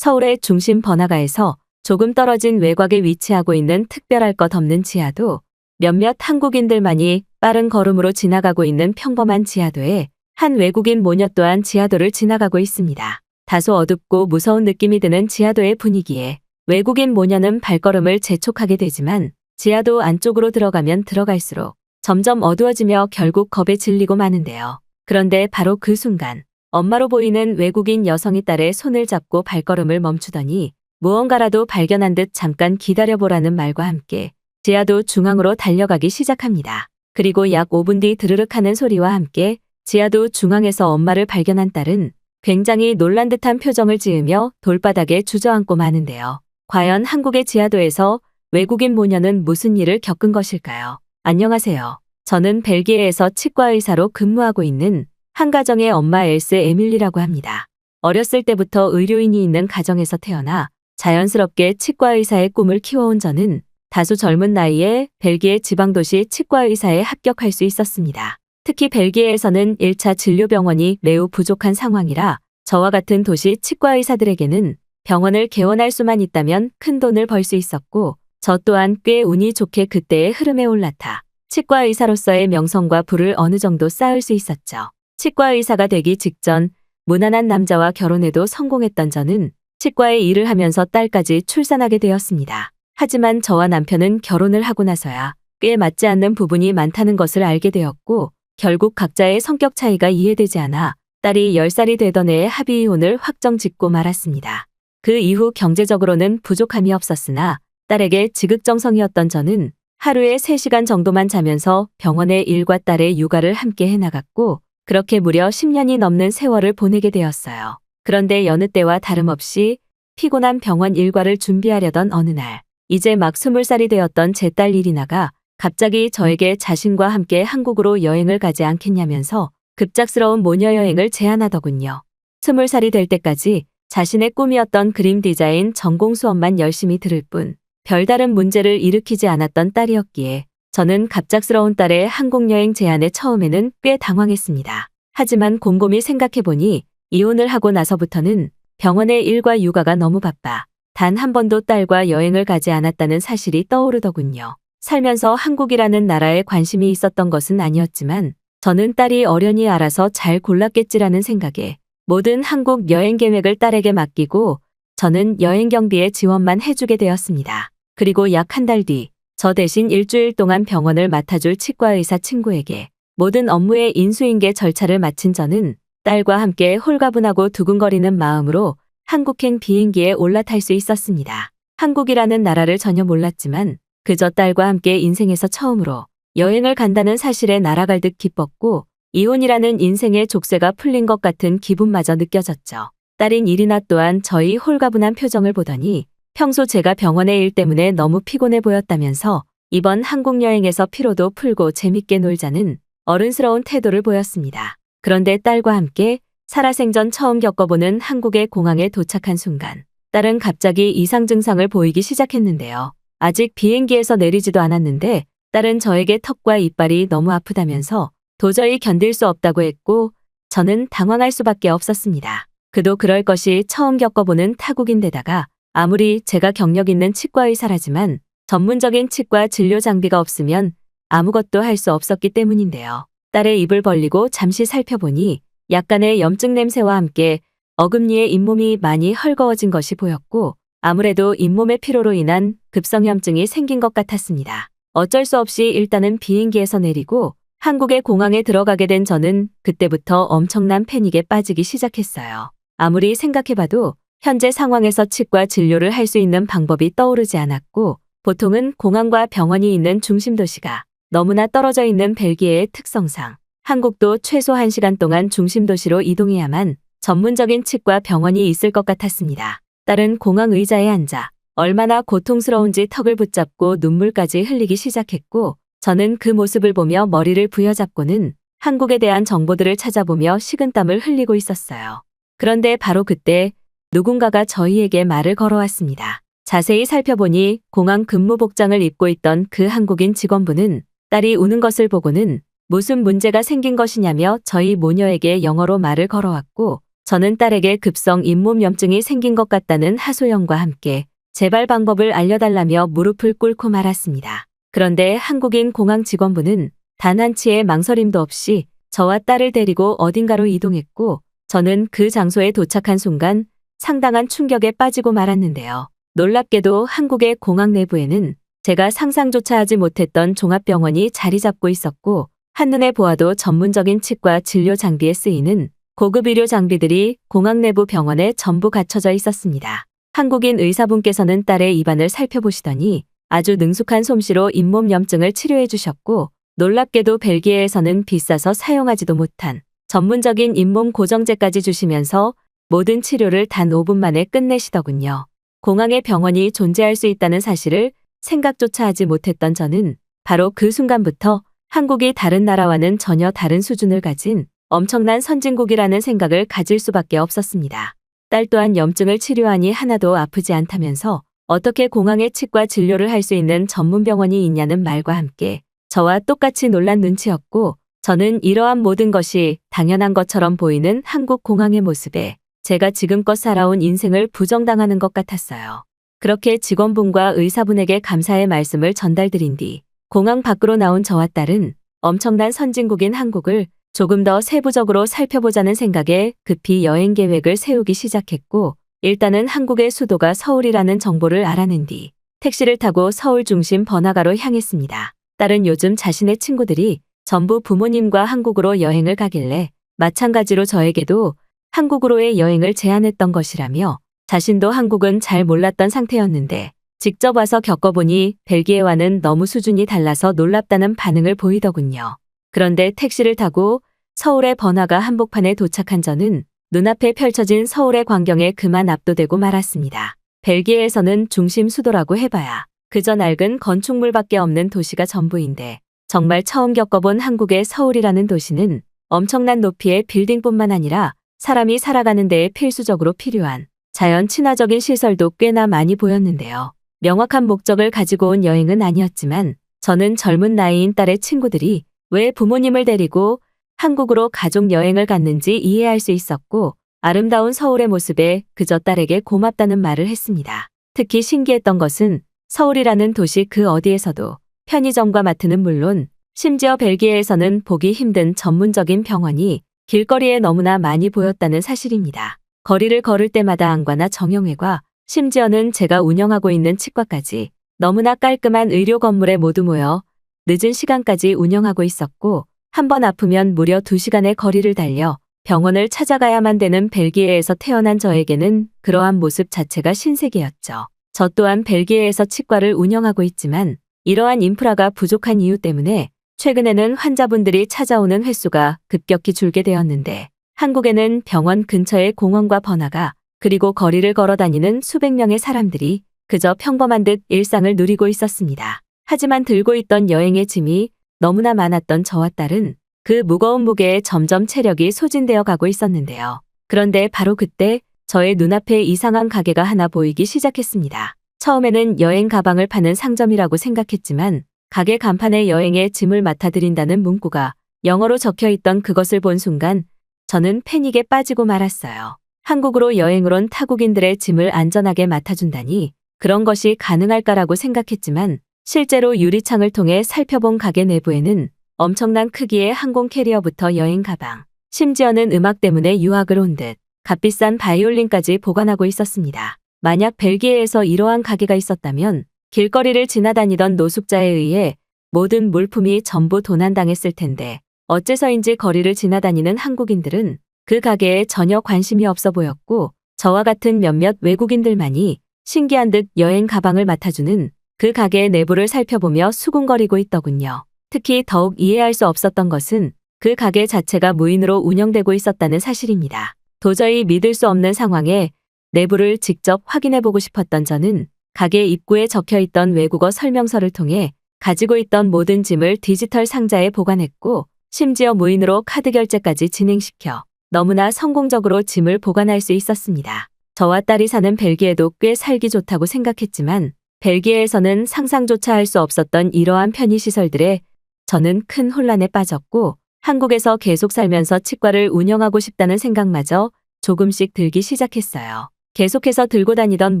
서울의 중심 번화가에서 조금 떨어진 외곽에 위치하고 있는 특별할 것 없는 지하도, 몇몇 한국인들만이 빠른 걸음으로 지나가고 있는 평범한 지하도에 한 외국인 모녀 또한 지하도를 지나가고 있습니다. 다소 어둡고 무서운 느낌이 드는 지하도의 분위기에 외국인 모녀는 발걸음을 재촉하게 되지만 지하도 안쪽으로 들어가면 들어갈수록 점점 어두워지며 결국 겁에 질리고 마는데요. 그런데 바로 그 순간 엄마로 보이는 외국인 여성이 딸의 손을 잡고 발걸음을 멈추더니 무언가라도 발견한 듯 잠깐 기다려보라는 말과 함께 지하도 중앙으로 달려가기 시작합니다. 그리고 약 5분 뒤 드르륵 하는 소리와 함께 지하도 중앙에서 엄마를 발견한 딸은 굉장히 놀란 듯한 표정을 지으며 돌바닥에 주저앉고 마는데요. 과연 한국의 지하도에서 외국인 모녀는 무슨 일을 겪은 것일까요? 안녕하세요. 저는 벨기에에서 치과 의사로 근무하고 있는 한 가정의 엄마 엘스 에밀리라고 합니다. 어렸을 때부터 의료인이 있는 가정에서 태어나 자연스럽게 치과 의사의 꿈을 키워온 저는 다소 젊은 나이에 벨기에 지방도시 치과 의사에 합격할 수 있었습니다. 특히 벨기에에서는 1차 진료병원이 매우 부족한 상황이라 저와 같은 도시 치과 의사들에게는 병원을 개원할 수만 있다면 큰 돈을 벌 수 있었고, 저 또한 꽤 운이 좋게 그때의 흐름에 올라타 치과 의사로서의 명성과 부를 어느 정도 쌓을 수 있었죠. 치과 의사가 되기 직전 무난한 남자와 결혼해도 성공했던 저는 치과에 일을 하면서 딸까지 출산하게 되었습니다. 하지만 저와 남편은 결혼을 하고 나서야 꽤 맞지 않는 부분이 많다는 것을 알게 되었고, 결국 각자의 성격 차이가 이해되지 않아 딸이 10살이 되던 해에 합의 이혼을 확정 짓고 말았습니다. 그 이후 경제적으로는 부족함이 없었으나 딸에게 지극정성이었던 저는 하루에 3시간 정도만 자면서 병원의 일과 딸의 육아를 함께 해나갔고, 그렇게 무려 10년이 넘는 세월을 보내게 되었어요. 그런데 여느 때와 다름없이 피곤한 병원 일과를 준비하려던 어느 날, 이제 막 20살이 되었던 제 딸 이리나가 갑자기 저에게 자신과 함께 한국으로 여행을 가지 않겠냐면서 급작스러운 모녀 여행을 제안하더군요. 20살이 될 때까지 자신의 꿈이었던 그림 디자인 전공 수업만 열심히 들을 뿐 별다른 문제를 일으키지 않았던 딸이었기에 저는 갑작스러운 딸의 한국 여행 제안에 처음에는 꽤 당황했습니다. 하지만 곰곰이 생각해보니 이혼을 하고 나서부터는 병원의 일과 육아가 너무 바빠 단 한 번도 딸과 여행을 가지 않았다는 사실이 떠오르더군요. 살면서 한국이라는 나라에 관심이 있었던 것은 아니었지만 저는 딸이 어련히 알아서 잘 골랐겠지라는 생각에 모든 한국 여행 계획을 딸에게 맡기고 저는 여행 경비에 지원만 해주게 되었습니다. 그리고 약 한 달 뒤 저 대신 일주일 동안 병원을 맡아줄 치과의사 친구에게 모든 업무의 인수인계 절차를 마친 저는 딸과 함께 홀가분하고 두근거리는 마음으로 한국행 비행기에 올라탈 수 있었습니다. 한국이라는 나라를 전혀 몰랐지만 그저 딸과 함께 인생에서 처음으로 여행을 간다는 사실에 날아갈 듯 기뻤고, 이혼이라는 인생의 족쇄가 풀린 것 같은 기분마저 느껴졌죠. 딸인 이리나 또한 저희 홀가분한 표정을 보더니 평소 제가 병원의 일 때문에 너무 피곤해 보였다면서 이번 한국 여행에서 피로도 풀고 재밌게 놀자는 어른스러운 태도를 보였습니다. 그런데 딸과 함께 살아생전 처음 겪어보는 한국의 공항에 도착한 순간 딸은 갑자기 이상 증상을 보이기 시작했는데요. 아직 비행기에서 내리지도 않았는데 딸은 저에게 턱과 이빨이 너무 아프다면서 도저히 견딜 수 없다고 했고, 저는 당황할 수밖에 없었습니다. 그도 그럴 것이 처음 겪어보는 타국인데다가 아무리 제가 경력 있는 치과의사라지만 전문적인 치과 진료 장비가 없으면 아무것도 할 수 없었기 때문인데요. 딸의 입을 벌리고 잠시 살펴보니 약간의 염증 냄새와 함께 어금니의 잇몸이 많이 헐거워진 것이 보였고, 아무래도 잇몸의 피로로 인한 급성염증이 생긴 것 같았습니다. 어쩔 수 없이 일단은 비행기에서 내리고 한국의 공항에 들어가게 된 저는 그때부터 엄청난 패닉에 빠지기 시작했어요. 아무리 생각해봐도 현재 상황에서 치과 진료를 할 수 있는 방법이 떠오르지 않았고, 보통은 공항과 병원이 있는 중심 도시가 너무나 떨어져 있는 벨기에의 특성상 한국도 최소 1시간 동안 중심 도시로 이동해야만 전문적인 치과 병원이 있을 것 같았습니다. 딸은 공항 의자에 앉아 얼마나 고통스러운지 턱을 붙잡고 눈물까지 흘리기 시작했고, 저는 그 모습을 보며 머리를 부여잡고는 한국에 대한 정보들을 찾아보며 식은땀을 흘리고 있었어요. 그런데 바로 그때 누군가가 저희에게 말을 걸어왔습니다. 자세히 살펴보니 공항 근무 복장을 입고 있던 그 한국인 직원분은 딸이 우는 것을 보고는 무슨 문제가 생긴 것이냐며 저희 모녀에게 영어로 말을 걸어왔고, 저는 딸에게 급성 잇몸염증이 생긴 것 같다는 하소연과 함께 재발 방법을 알려달라며 무릎을 꿇고 말았습니다. 그런데 한국인 공항 직원분은 단 한치의 망설임도 없이 저와 딸을 데리고 어딘가로 이동했고, 저는 그 장소에 도착한 순간 상당한 충격에 빠지고 말았는데요. 놀랍게도 한국의 공항 내부에는 제가 상상조차 하지 못했던 종합병원이 자리 잡고 있었고, 한눈에 보아도 전문적인 치과 진료 장비에 쓰이는 고급 의료 장비들이 공항 내부 병원에 전부 갖춰져 있었습니다. 한국인 의사분께서는 딸의 입안을 살펴보시더니 아주 능숙한 솜씨로 잇몸염증을 치료해 주셨고, 놀랍게도 벨기에에서는 비싸서 사용하지도 못한 전문적인 잇몸 고정제까지 주시면서 모든 치료를 단 5분 만에 끝내시더군요. 공항에 병원이 존재할 수 있다는 사실을 생각조차 하지 못했던 저는 바로 그 순간부터 한국이 다른 나라와는 전혀 다른 수준을 가진 엄청난 선진국이라는 생각을 가질 수밖에 없었습니다. 딸 또한 염증을 치료하니 하나도 아프지 않다면서 어떻게 공항에 치과 진료를 할 수 있는 전문 병원이 있냐는 말과 함께 저와 똑같이 놀란 눈치였고, 저는 이러한 모든 것이 당연한 것처럼 보이는 한국 공항의 모습에 제가 지금껏 살아온 인생을 부정당하는 것 같았어요. 그렇게 직원분과 의사분에게 감사의 말씀을 전달드린 뒤 공항 밖으로 나온 저와 딸은 엄청난 선진국인 한국을 조금 더 세부적으로 살펴보자는 생각에 급히 여행 계획을 세우기 시작했고, 일단은 한국의 수도가 서울이라는 정보를 알아낸 뒤 택시를 타고 서울 중심 번화가로 향했습니다. 딸은 요즘 자신의 친구들이 전부 부모님과 한국으로 여행을 가길래 마찬가지로 저에게도 한국으로의 여행을 제안했던 것이라며, 자신도 한국은 잘 몰랐던 상태였는데 직접 와서 겪어보니 벨기에와는 너무 수준이 달라서 놀랍다는 반응을 보이더군요. 그런데 택시를 타고 서울의 번화가 한복판에 도착한 저는 눈앞에 펼쳐진 서울의 광경에 그만 압도되고 말았습니다. 벨기에에서는 중심 수도라고 해봐야 그저 낡은 건축물밖에 없는 도시가 전부인데, 정말 처음 겪어본 한국의 서울이라는 도시는 엄청난 높이의 빌딩뿐만 아니라 사람이 살아가는 데에 필수적으로 필요한 자연 친화적인 시설도 꽤나 많이 보였는데요. 명확한 목적을 가지고 온 여행은 아니었지만 저는 젊은 나이인 딸의 친구들이 왜 부모님을 데리고 한국으로 가족 여행을 갔는지 이해할 수 있었고, 아름다운 서울의 모습에 그저 딸에게 고맙다는 말을 했습니다. 특히 신기했던 것은 서울이라는 도시 그 어디에서도 편의점과 마트는 물론 심지어 벨기에에서는 보기 힘든 전문적인 병원이 길거리에 너무나 많이 보였다는 사실입니다. 거리를 걸을 때마다 안과나 정형외과, 심지어는 제가 운영하고 있는 치과까지 너무나 깔끔한 의료 건물에 모두 모여 늦은 시간까지 운영하고 있었고, 한 번 아프면 무려 2시간의 거리를 달려 병원을 찾아가야만 되는 벨기에에서 태어난 저에게는 그러한 모습 자체가 신세계였죠. 저 또한 벨기에에서 치과를 운영하고 있지만 이러한 인프라가 부족한 이유 때문에 최근에는 환자분들이 찾아오는 횟수가 급격히 줄게 되었는데, 한국에는 병원 근처의 공원과 번화가, 그리고 거리를 걸어 다니는 수백 명의 사람들이 그저 평범한 듯 일상을 누리고 있었습니다. 하지만 들고 있던 여행의 짐이 너무나 많았던 저와 딸은 그 무거운 무게에 점점 체력이 소진되어 가고 있었는데요. 그런데 바로 그때 저의 눈앞에 이상한 가게가 하나 보이기 시작했습니다. 처음에는 여행 가방을 파는 상점이라고 생각했지만 가게 간판에 여행의 짐을 맡아드린다는 문구가 영어로 적혀 있던 그것을 본 순간 저는 패닉에 빠지고 말았어요. 한국으로 여행을 온 타국인들의 짐을 안전하게 맡아준다니 그런 것이 가능할까라고 생각했지만, 실제로 유리창을 통해 살펴본 가게 내부에는 엄청난 크기의 항공 캐리어부터 여행 가방, 심지어는 음악 때문에 유학을 온 듯 값비싼 바이올린까지 보관하고 있었습니다. 만약 벨기에에서 이러한 가게가 있었다면 길거리를 지나다니던 노숙자에 의해 모든 물품이 전부 도난당했을 텐데, 어째서인지 거리를 지나다니는 한국인들은 그 가게에 전혀 관심이 없어 보였고, 저와 같은 몇몇 외국인들만이 신기한 듯 여행 가방을 맡아주는 그 가게의 내부를 살펴보며 수군거리고 있더군요. 특히 더욱 이해할 수 없었던 것은 그 가게 자체가 무인으로 운영되고 있었다는 사실입니다. 도저히 믿을 수 없는 상황에 내부를 직접 확인해보고 싶었던 저는 가게 입구에 적혀있던 외국어 설명서를 통해 가지고 있던 모든 짐을 디지털 상자에 보관했고, 심지어 무인으로 카드 결제까지 진행시켜 너무나 성공적으로 짐을 보관할 수 있었습니다. 저와 딸이 사는 벨기에도 꽤 살기 좋다고 생각했지만 벨기에에서는 상상조차 할 수 없었던 이러한 편의시설들에 저는 큰 혼란에 빠졌고, 한국에서 계속 살면서 치과를 운영하고 싶다는 생각마저 조금씩 들기 시작했어요. 계속해서 들고 다니던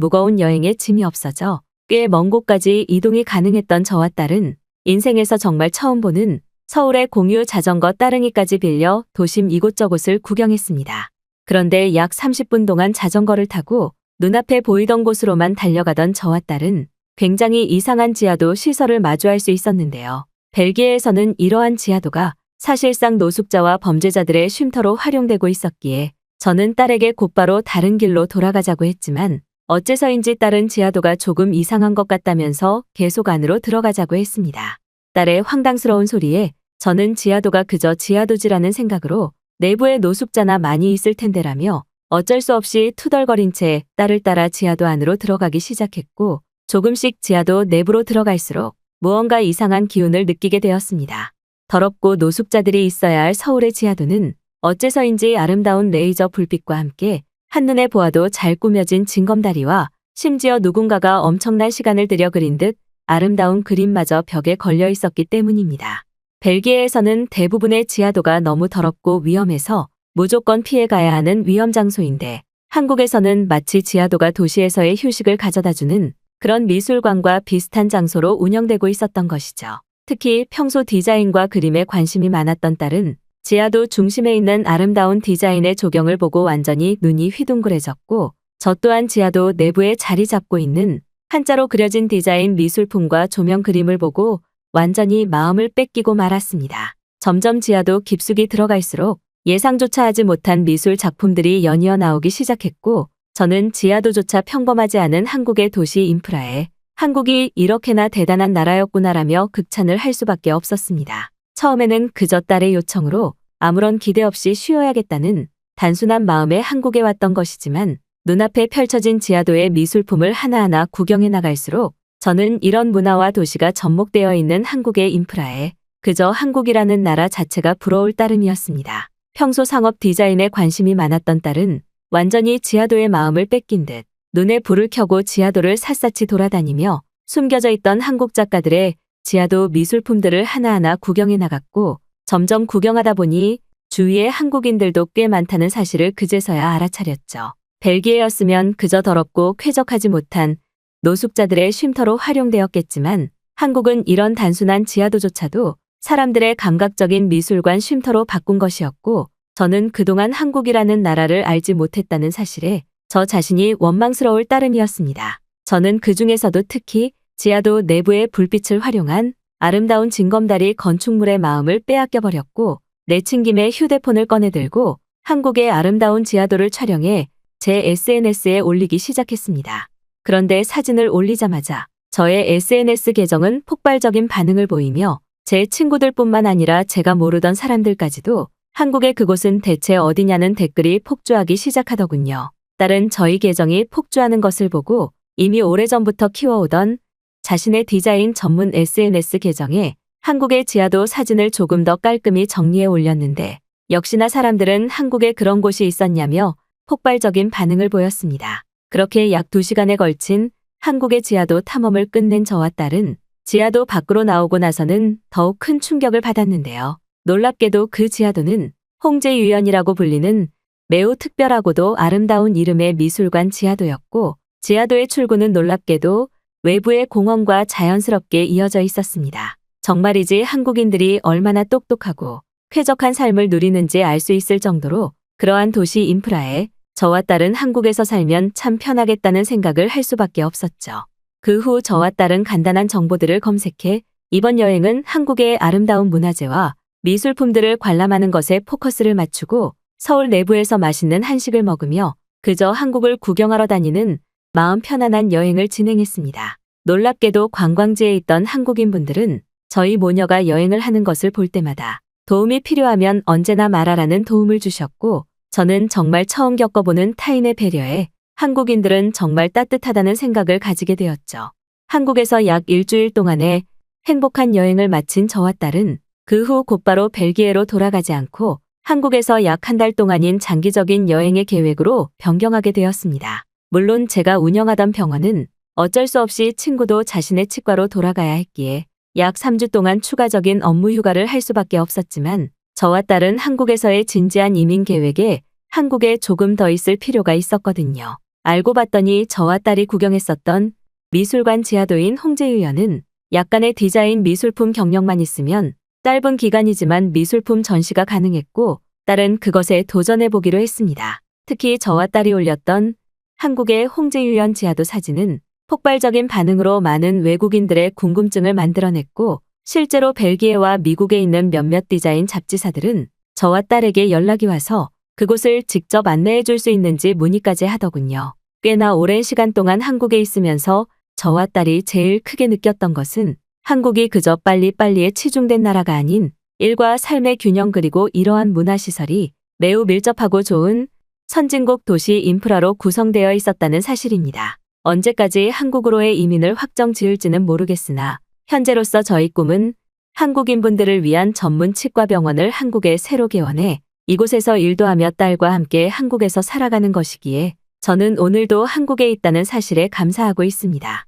무거운 여행에 짐이 없어져 꽤 먼 곳까지 이동이 가능했던 저와 딸은 인생에서 정말 처음 보는 서울의 공유 자전거 따릉이까지 빌려 도심 이곳저곳을 구경했습니다. 그런데 약 30분 동안 자전거를 타고 눈앞에 보이던 곳으로만 달려가던 저와 딸은 굉장히 이상한 지하도 시설을 마주할 수 있었는데요. 벨기에에서는 이러한 지하도가 사실상 노숙자와 범죄자들의 쉼터로 활용되고 있었기에 저는 딸에게 곧바로 다른 길로 돌아가자고 했지만 어째서인지 딸은 지하도가 조금 이상한 것 같다면서 계속 안으로 들어가자고 했습니다. 딸의 황당스러운 소리에 저는 지하도가 그저 지하도지라는 생각으로 내부에 노숙자나 많이 있을 텐데라며 어쩔 수 없이 투덜거린 채 딸을 따라 지하도 안으로 들어가기 시작했고 조금씩 지하도 내부로 들어갈수록 무언가 이상한 기운을 느끼게 되었습니다. 더럽고 노숙자들이 있어야 할 서울의 지하도는 어째서인지 아름다운 레이저 불빛과 함께 한눈에 보아도 잘 꾸며진 징검다리와 심지어 누군가가 엄청난 시간을 들여 그린 듯 아름다운 그림마저 벽에 걸려 있었기 때문입니다. 벨기에에서는 대부분의 지하도가 너무 더럽고 위험해서 무조건 피해가야 하는 위험 장소인데 한국에서는 마치 지하도가 도시에서의 휴식을 가져다주는 그런 미술관과 비슷한 장소로 운영되고 있었던 것이죠. 특히 평소 디자인과 그림에 관심이 많았던 딸은 지하도 중심에 있는 아름다운 디자인의 조경을 보고 완전히 눈이 휘둥그레졌고 저 또한 지하도 내부에 자리 잡고 있는 한자로 그려진 디자인 미술품과 조명 그림을 보고 완전히 마음을 뺏기고 말았습니다. 점점 지하도 깊숙이 들어갈수록 예상조차 하지 못한 미술 작품들이 연이어 나오기 시작했고 저는 지하도조차 평범하지 않은 한국의 도시 인프라에 한국이 이렇게나 대단한 나라였구나라며 극찬을 할 수밖에 없었습니다. 처음에는 그저 딸의 요청으로 아무런 기대 없이 쉬어야겠다는 단순한 마음에 한국에 왔던 것이지만 눈앞에 펼쳐진 지하도의 미술품을 하나하나 구경해 나갈수록 저는 이런 문화와 도시가 접목되어 있는 한국의 인프라에 그저 한국이라는 나라 자체가 부러울 따름이었습니다. 평소 상업 디자인에 관심이 많았던 딸은 완전히 지하도의 마음을 뺏긴 듯 눈에 불을 켜고 지하도를 샅샅이 돌아다니며 숨겨져 있던 한국 작가들의 지하도 미술품들을 하나하나 구경해 나갔고 점점 구경하다 보니 주위에 한국인들도 꽤 많다는 사실을 그제서야 알아차렸죠. 벨기에였으면 그저 더럽고 쾌적하지 못한 노숙자들의 쉼터로 활용되었겠지만 한국은 이런 단순한 지하도조차도 사람들의 감각적인 미술관 쉼터로 바꾼 것이었고 저는 그동안 한국이라는 나라를 알지 못했다는 사실에 저 자신이 원망스러울 따름이었습니다. 저는 그 중에서도 특히 지하도 내부의 불빛을 활용한 아름다운 징검다리 건축물의 마음을 빼앗겨버렸고 내친 김에 휴대폰을 꺼내들고 한국의 아름다운 지하도를 촬영해 제 SNS에 올리기 시작했습니다. 그런데 사진을 올리자마자 저의 SNS 계정은 폭발적인 반응을 보이며 제 친구들뿐만 아니라 제가 모르던 사람들까지도 한국의 그곳은 대체 어디냐는 댓글이 폭주하기 시작하더군요. 딸은 저희 계정이 폭주하는 것을 보고 이미 오래전부터 키워오던 자신의 디자인 전문 SNS 계정에 한국의 지하도 사진을 조금 더 깔끔히 정리해 올렸는데 역시나 사람들은 한국에 그런 곳이 있었냐며 폭발적인 반응을 보였습니다. 그렇게 약 2시간에 걸친 한국의 지하도 탐험을 끝낸 저와 딸은 지하도 밖으로 나오고 나서는 더욱 큰 충격을 받았는데요. 놀랍게도 그 지하도는 홍제유연이라고 불리는 매우 특별하고도 아름다운 이름의 미술관 지하도였고 지하도의 출구는 놀랍게도 외부의 공원과 자연스럽게 이어져 있었습니다. 정말이지 한국인들이 얼마나 똑똑하고 쾌적한 삶을 누리는지 알 수 있을 정도로 그러한 도시 인프라에 저와 딸은 한국에서 살면 참 편하겠다는 생각을 할 수밖에 없었죠. 그 후 저와 딸은 간단한 정보들을 검색해 이번 여행은 한국의 아름다운 문화재와 미술품들을 관람하는 것에 포커스를 맞추고 서울 내부에서 맛있는 한식을 먹으며 그저 한국을 구경하러 다니는 마음 편안한 여행을 진행했습니다. 놀랍게도 관광지에 있던 한국인분들은 저희 모녀가 여행을 하는 것을 볼 때마다 도움이 필요하면 언제나 말하라는 도움을 주셨고 저는 정말 처음 겪어보는 타인의 배려에 한국인들은 정말 따뜻하다는 생각을 가지게 되었죠. 한국에서 약 일주일 동안의 행복한 여행을 마친 저와 딸은 그 후 곧바로 벨기에로 돌아가지 않고 한국에서 약 한 달 동안인 장기적인 여행의 계획으로 변경하게 되었습니다. 물론 제가 운영하던 병원은 어쩔 수 없이 친구도 자신의 치과로 돌아가야 했기에 약 3주 동안 추가적인 업무 휴가를 할 수밖에 없었지만 저와 딸은 한국에서의 진지한 이민 계획에 한국에 조금 더 있을 필요가 있었거든요. 알고 봤더니 저와 딸이 구경했었던 미술관 지하도인 홍제유연은 약간의 디자인 미술품 경력만 있으면 짧은 기간이지만 미술품 전시가 가능했고 딸은 그것에 도전해보기로 했습니다. 특히 저와 딸이 올렸던 한국의 홍제유연 지하도 사진은 폭발적인 반응으로 많은 외국인들의 궁금증을 만들어냈고 실제로 벨기에와 미국에 있는 몇몇 디자인 잡지사들은 저와 딸에게 연락이 와서 그곳을 직접 안내해 줄 수 있는지 문의까지 하더군요. 꽤나 오랜 시간 동안 한국에 있으면서 저와 딸이 제일 크게 느꼈던 것은 한국이 그저 빨리빨리에 치중된 나라가 아닌 일과 삶의 균형 그리고 이러한 문화시설이 매우 밀접하고 좋은 선진국 도시 인프라로 구성되어 있었다는 사실입니다. 언제까지 한국으로의 이민을 확정 지을지는 모르겠으나 현재로서 저희 꿈은 한국인분들을 위한 전문 치과병원을 한국에 새로 개원해 이곳에서 일도 하며 딸과 함께 한국에서 살아가는 것이기에 저는 오늘도 한국에 있다는 사실에 감사하고 있습니다.